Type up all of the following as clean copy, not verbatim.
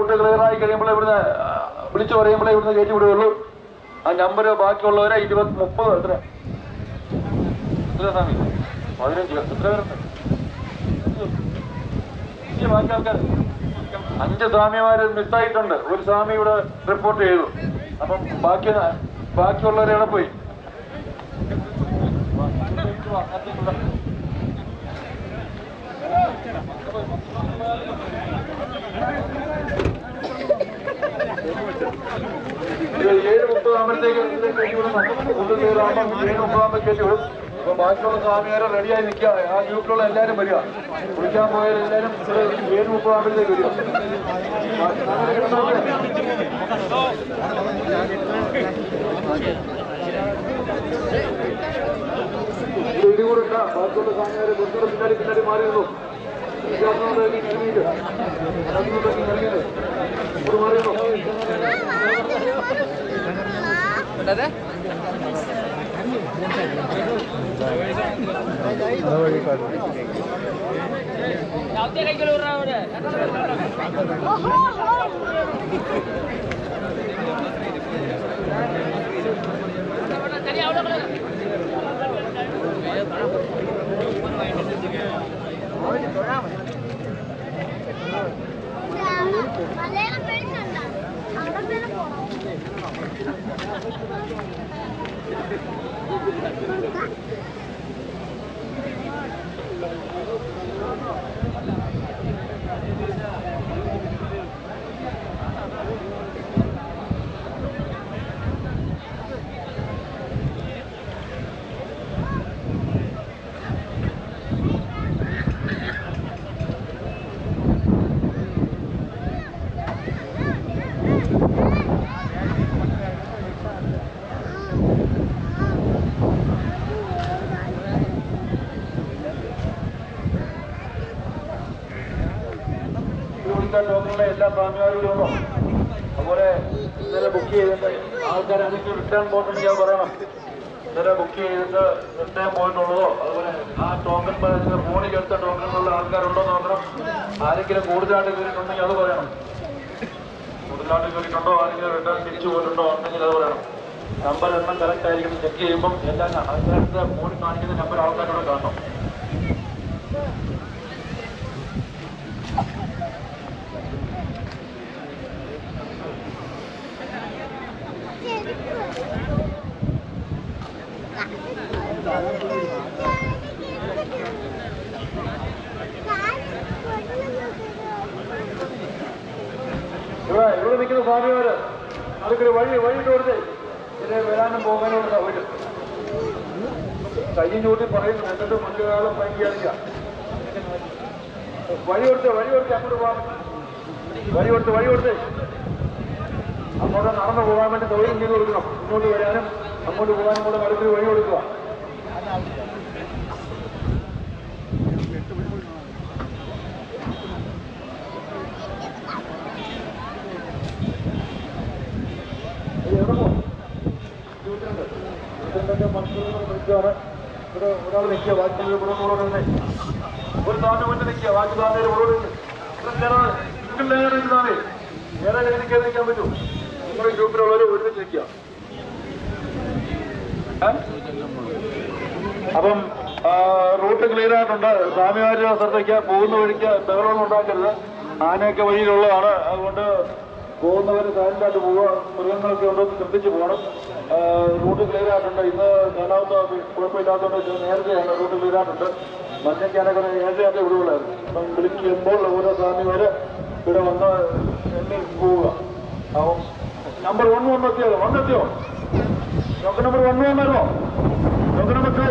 Root ക്ലിയറായി കഴിയുമ്പോൾ ഇവിടുന്ന് വിളിച്ചു പറയുമ്പോഴേ ഇവിടുന്ന് കയറ്റി വിടുകയുള്ളൂ. ആ നമ്പർ ബാക്കിയുള്ളവരെ 20-30 എത്ര സ്വാമി 15 എത്ര പേരുണ്ട്? ബാക്കി ആൾക്കാർ 5 സ്വാമിമാർ മിസ്സായിട്ടുണ്ട്. ഒരു സ്വാമി ഇവിടെ റിപ്പോർട്ട് ചെയ്തു. അപ്പം ബാക്കിയുള്ളവരെ എവിടെ പോയി? ആകുമ്പോഴത്തേക്ക് 7:30 കയറ്റി വിടും. അപ്പൊ ബാക്കിയുള്ള സ്വാമിയാരെ റെഡിയായി നിൽക്കുക. ആ ഗ്രൂപ്പിലുള്ള എല്ലാവരും വരിക. കുളിക്കാൻ പോയാൽ എല്ലാവരും 7:30 ആകുമ്പോഴത്തേക്ക് വരിക. ഇടികൂടിട്ട ബാക്കിയുള്ള സ്വാമിയാരെ കുറച്ചുകൂടെ പിന്നാടി മാറിയിരുന്നു. എല്ലാ സ്വാമിമാരും വന്നോ? അതുപോലെ ഇന്നലെ ബുക്ക് ചെയ്തിട്ട് ആൾക്കാർ അതൊക്കെ റിട്ടേൺ പോയിട്ടുണ്ട്. ഞാൻ പറയണം, ഇന്നലെ ബുക്ക് ചെയ്തിട്ട് റിട്ടേൺ പോയിട്ടുള്ളതോ അതുപോലെ ആ ടോക്കൺ ഫോണിൽ എടുത്ത ടോക്കണിലുള്ള ആൾക്കാരുണ്ടോ നോക്കണം. ആരെങ്കിലും കൂടുതലായിട്ട് കയറിയിട്ടുണ്ടെങ്കിൽ അത് പറയണം. കൂടുതലായിട്ട് കയറിയിട്ടുണ്ടോ, ആരെങ്കിലും റിട്ടേൺ തിരിച്ചു പോയിട്ടുണ്ടോ ഉണ്ടെങ്കിൽ അത് പറയണം. നമ്പർ എണ്ണം കറക്റ്റ് ആയിരിക്കണം. ചെക്ക് ചെയ്യുമ്പം എല്ലാം ആൾക്കാരുടെ ഫോണിൽ കാണിക്കുന്ന നമ്പർ ആൾക്കാരോട് കാണണം. ഇവിടെ നിൽക്കുന്ന സ്വാമിമാര് അതൊക്കെ വഴിയിട്ട് കൊടുത്തേ ഇതിനെ വരാനും പോകാനുള്ള സൗകര്യം. കയ്യും ചൂട്ടി പറയുന്നു, എന്നിട്ട് മറ്റൊരാളും ഭയങ്കര വഴി കൊടുത്തേ അങ്ങോട്ട് പോകാൻ വഴി കൊടുത്തേ അങ്ങോട്ട് നടന്നു പോകാൻ വേണ്ടി സൗകര്യം ചെയ്ത് കൊടുക്കണം. ഇങ്ങോട്ട് വരാനും അങ്ങോട്ട് പോകാനും കൂടെ നടുത്തിൽ വഴി കൊടുക്കുക. ഇവിടെ ഒരാൾ നിൽക്കുക, ബാക്കി ഇവിടെ തന്നെ ഒരു സ്വാമി മുന്നിൽ നിൽക്കുക, ബാക്കി സ്വാമിയുടെ പുറകിലുണ്ട്. വേറെ നിൽക്കാൻ പറ്റൂ. നിങ്ങളുടെ ഗ്രൂപ്പിലുള്ളവർ ഒരുമിച്ച് നിൽക്കുക. അപ്പം റൂട്ട് ക്ലിയർ ആയിട്ടുണ്ട്. സ്വാമിമാരുടെ ശ്രദ്ധിക്കുക, പോകുന്ന വഴിക്ക് ബഹളമൊന്നും ഉണ്ടാക്കരുത്. ആനയൊക്കെ വഴിയിലുള്ളതാണ്. അതുകൊണ്ട് പോകുന്നവർ സൈലന്റായിട്ട് പോവുക. മൃഗങ്ങളൊക്കെ ഉണ്ടോ ശ്രദ്ധിച്ച് പോകണം. റൂട്ട് ക്ലിയർ ആയിട്ടുണ്ട്. ഇന്ന് കാലാവസ്ഥ കുഴപ്പമില്ലാത്തതുകൊണ്ട് നേരത്തെയാണ് റൂട്ട് ക്ലിയർ ആയിട്ടുണ്ട്. മഞ്ഞയ്ക്കാനൊക്കെ നേരത്തെ വിടുകയുള്ളായിരുന്നു. അപ്പം വിളിക്കുമ്പോൾ ഓരോ സ്വാമിമാര് ഇവിടെ വന്ന് എണ്ണി പോവുക. അപ്പം നമ്പർ 1 എത്തിയോ? ടോക്കൺ നമ്പർ 1 വന്നായിരുന്നോ? Token number 2.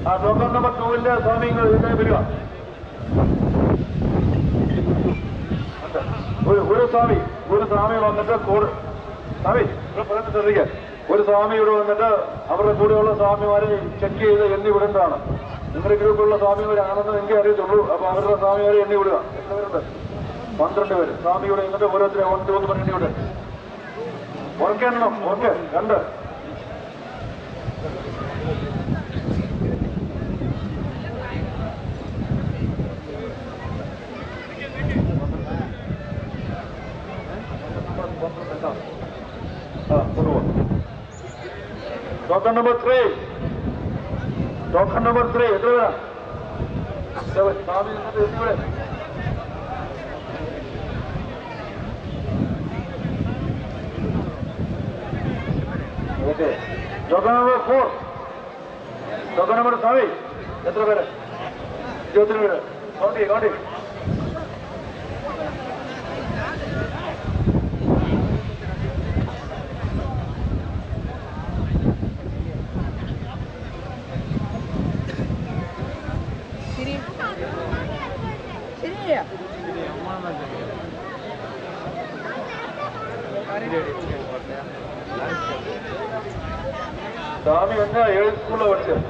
ആ ടോക്കൺ നമ്പർ 2-ന്റെ സ്വാമി ഇതിനെ വരിക. ഒരു സ്വാമി വന്നിട്ട് സ്വാമി ശ്രദ്ധിക്കാൻ, ഒരു സ്വാമി ഇവിടെ വന്നിട്ട് അവരുടെ കൂടെയുള്ള സ്വാമിമാരെ ചെക്ക് ചെയ്ത് എണ്ണി വിടേണ്ടതാണ്. നിങ്ങളുടെ ഗ്രൂപ്പിലുള്ള സ്വാമിമാരാണെന്ന് എനിക്ക് അറിയത്തുള്ളൂ. അപ്പൊ അവരുടെ സ്വാമിമാരെ എണ്ണി വിടുക. എത്ര പേരുണ്ട്? 12 പേര്. സ്വാമിയുടെ എന്നിട്ട് ഓരോരുത്തരെ 1, 2 പറഞ്ഞ് എണ്ണി വിടുക. ഓർക്കണം. 2. കൊണ്ടുപോകാം. Token number 3. ടോക്കൺ നമ്പർ 3 എത്ര പേരാ? സ്വാമി എന്നിവിടെ okay. Token number 4. Token number swami എത്ര പേര്? 22 പേര്. County county. സ്വാമി എന്നാ ഏത് സ്കൂളിലാണ് പഠിച്ചത്?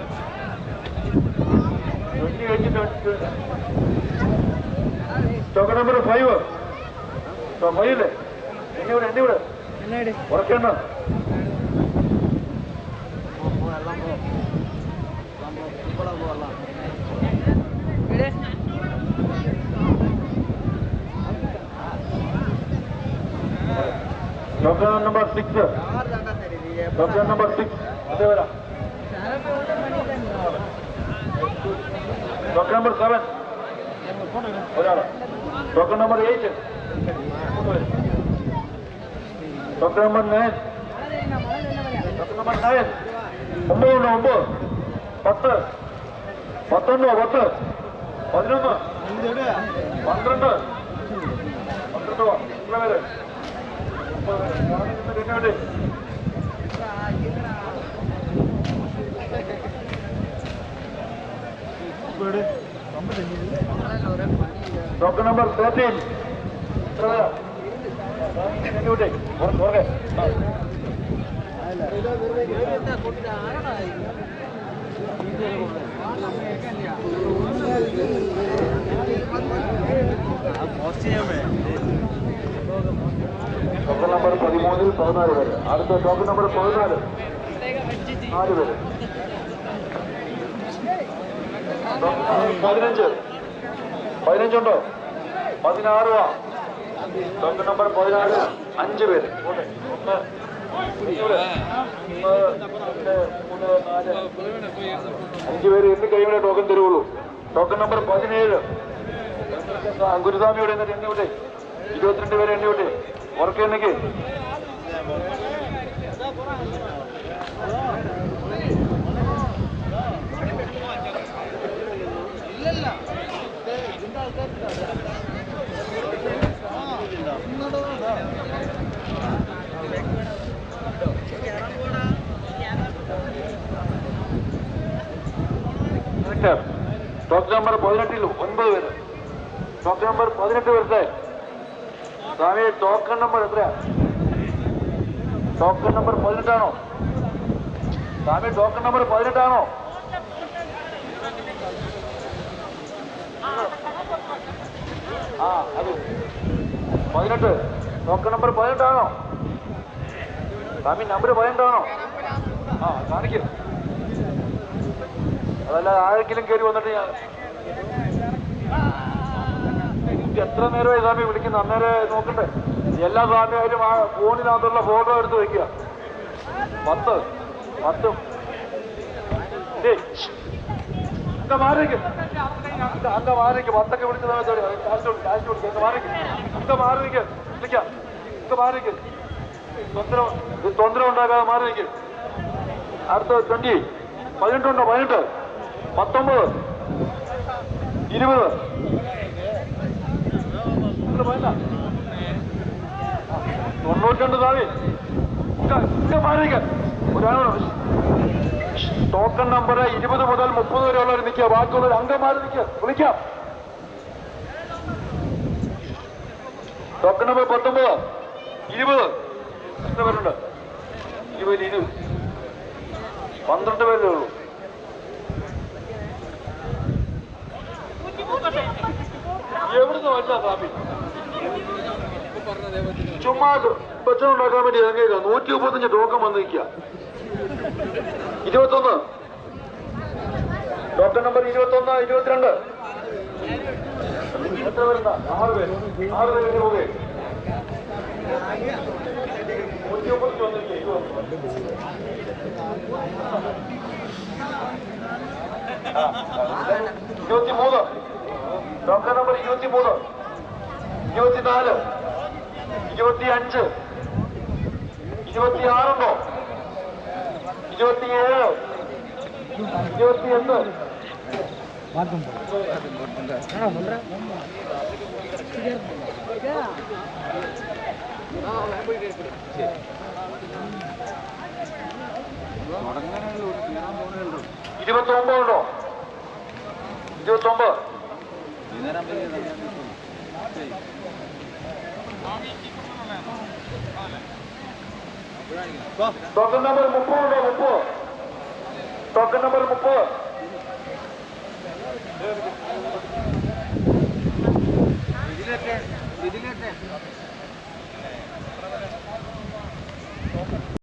20 കഴിഞ്ഞിട്ട്. Token number 5. 5 അല്ലേ? എന്നെ ഉറക്കണ്ണ. Token number 6. ടോക്കൺ നമ്പർ 6 അതേ വരാം. ടോക്കൺ നമ്പർ 7 ഒരാള്. Token number 8. Token number 9. Token number 9. 9 ഉണ്ടോ? 9 10 11 11 12 12 പേര്. Token number 13. ടോക്കൺ നമ്പർ 13-ൽ 14 പേര്. അടുത്ത ടോക്കൺ നമ്പർ 14 4 പേര്. 15 ഉണ്ടോ? 16. ടോക്കൺ നമ്പർ 16 5 പേര്. 1 2 3 4 5 പേര് എണ്ണി കഴിയുമ്പോഴേ ടോക്കൺ തരുള്ളൂ. ടോക്കൺ നമ്പർ 17 ഗുരുസ്വാമിയോടെ എന്നിട്ട് എണ്ണിവിട്ടെ. 22 പേര് എണ്ണിവിട്ടെ. ഉറക്കെ എണ്ണിക്ക്. ടോക്കൺ നമ്പർ 18-ൽ 9 പേര്. ടോക്കൺ നമ്പർ 18 പേരുടെ സ്വാമി ടോക്കൺ നമ്പർ എത്രയാ? ടോക്കൺ നമ്പർ 18 ആണോ സ്വാമി? ടോക്കൺ നമ്പർ 18 ആണോ? അത് 18. ടോക്കൺ നമ്പർ 18 ആണോ സ്വാമി? നമ്പർ 18 ആണോ? കാണിക്കും. അതല്ല ആരെങ്കിലും കയറി വന്നിട്ട് എത്ര നേരമായി സ്വാമി വിളിക്കുന്നു? അന്നേരം നോക്കണ്ടേ? എല്ലാ സ്വാമിയായാലും ആ ഫോണിനകത്തുള്ള ഫോട്ടോ എടുത്ത് വയ്ക്കുക. 10 മാറിക്ക്. അങ്ക മാറിക്ക്. 10 വിളിച്ച സമയത്തോടെ കാശ് കൊടുക്കുക. മാറിക്ക്. അങ്ക മാറിക്ക്. വിളിക്കാം. അങ്ക മാറിക്ക്. തൊന്തരം ഉണ്ടാക്കാതെ മാറി നിൽക്കും. അടുത്ത 20 18 ഉണ്ടോ? 18 19 20 92 സ്വാമി. ടോക്കൺ നമ്പർ 20 മുതൽ 30 വരെയുള്ളവർ നിൽക്കുക. ബാക്കിയുള്ളവർ അംഗന്മാർ നിൽക്കുക. വിളിക്കാം. ടോക്കൺ നമ്പർ 19 20 എത്ര പേരുണ്ട്? 20 12 പേരേ ഉള്ളൂ. എവിടുന്ന് വല്ല സ്വാമി ചുമ്മാ ഭക്ഷണം ഉണ്ടാക്കാൻ വേണ്ടി ഇറങ്ങിയേക്ക. 135 ടോക്കൺ വന്ന് നിൽക്കുക. 21 ടോക്കൺ നമ്പർ 21 22 എത്ര പേരുണ്ട? 6 പേര്. 6 പേര് പോകെ 23 ടോക്കൺ നമ്പർ 23 24 25 26 ഉണ്ടോ 27 28 29 ഉണ്ടോ 29 ടോക്കൺ നമ്പർ 30 ഉണ്ടോ 30 ടോക്കൺ നമ്പർ 30